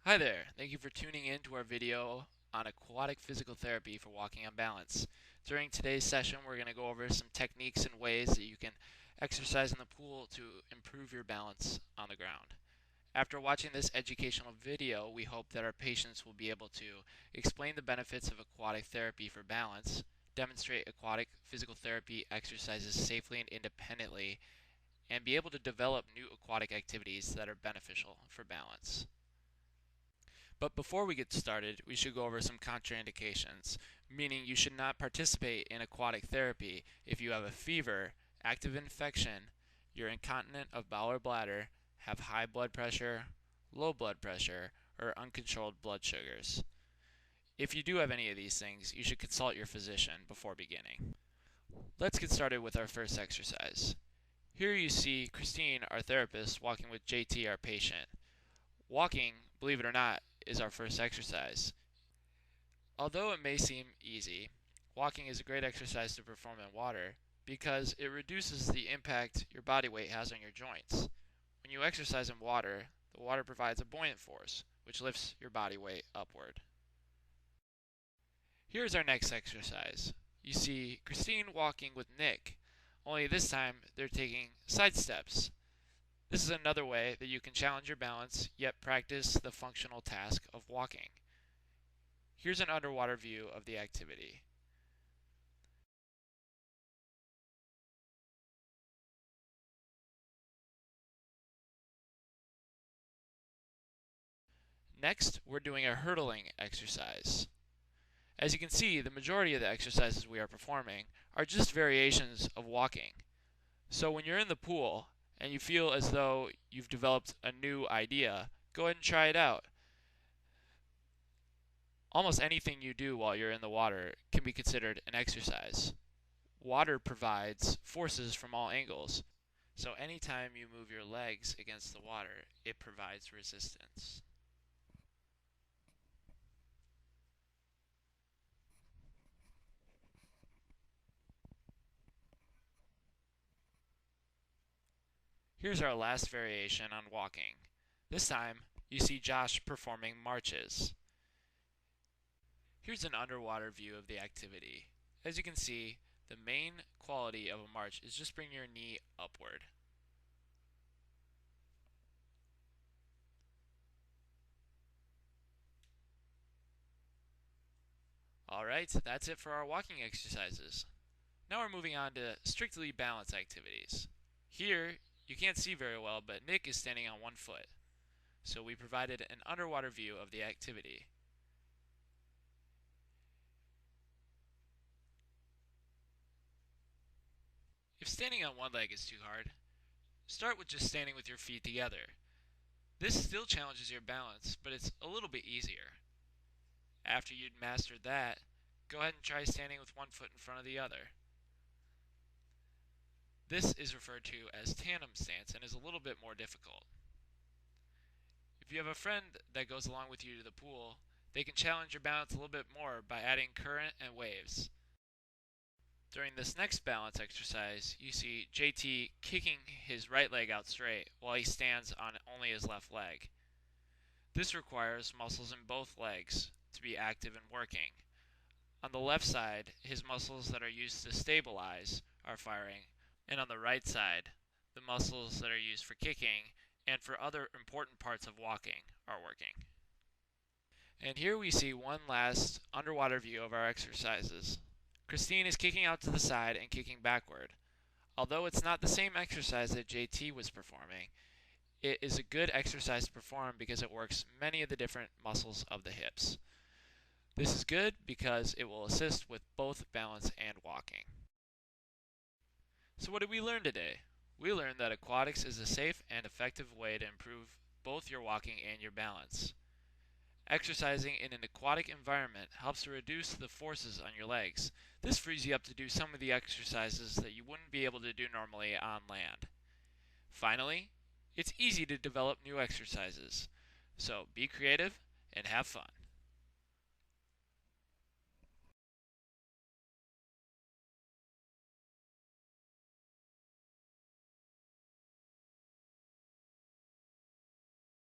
Hi there, thank you for tuning in to our video on aquatic physical therapy for walking on balance. During today's session, we're going to go over some techniques and ways that you can exercise in the pool to improve your balance on the ground. After watching this educational video, we hope that our patients will be able to explain the benefits of aquatic therapy for balance, demonstrate aquatic physical therapy exercises safely and independently, and be able to develop new aquatic activities that are beneficial for balance. But before we get started, we should go over some contraindications, meaning you should not participate in aquatic therapy if you have a fever, active infection, you're incontinent of bowel or bladder, have high blood pressure, low blood pressure, or uncontrolled blood sugars. If you do have any of these things, you should consult your physician before beginning. Let's get started with our first exercise. Here you see Christine, our therapist, walking with JT, our patient. Walking, believe it or not, is our first exercise. Although it may seem easy, walking is a great exercise to perform in water because it reduces the impact your body weight has on your joints. When you exercise in water, the water provides a buoyant force, which lifts your body weight upward. Here's our next exercise. You see Christine walking with Nick, only this time they're taking side steps. This is another way that you can challenge your balance, yet practice the functional task of walking. Here's an underwater view of the activity. Next, we're doing a hurdling exercise. As you can see, the majority of the exercises we are performing are just variations of walking. So when you're in the pool and you feel as though you've developed a new idea, go ahead and try it out. Almost anything you do while you're in the water can be considered an exercise. Water provides forces from all angles, so anytime you move your legs against the water, it provides resistance. Here's our last variation on walking. This time, you see Josh performing marches. Here's an underwater view of the activity. As you can see, the main quality of a march is just bring your knee upward. Alright, that's it for our walking exercises. Now we're moving on to strictly balance activities. Here, you can't see very well, but Nick is standing on one foot. So we provided an underwater view of the activity. If standing on one leg is too hard, start with just standing with your feet together. This still challenges your balance, but it's a little bit easier. After you'd mastered that, go ahead and try standing with one foot in front of the other. This is referred to as tandem stance and is a little bit more difficult. If you have a friend that goes along with you to the pool, they can challenge your balance a little bit more by adding current and waves. During this next balance exercise, you see JT kicking his right leg out straight while he stands on only his left leg. This requires muscles in both legs to be active and working. On the left side, his muscles that are used to stabilize are firing, and on the right side, the muscles that are used for kicking and for other important parts of walking are working. And here we see one last underwater view of our exercises. Christine is kicking out to the side and kicking backward. Although it's not the same exercise that JT was performing, it is a good exercise to perform because it works many of the different muscles of the hips. This is good because it will assist with both balance and walking. So what did we learn today? We learned that aquatics is a safe and effective way to improve both your walking and your balance. Exercising in an aquatic environment helps to reduce the forces on your legs. This frees you up to do some of the exercises that you wouldn't be able to do normally on land. Finally, it's easy to develop new exercises. So be creative and have fun.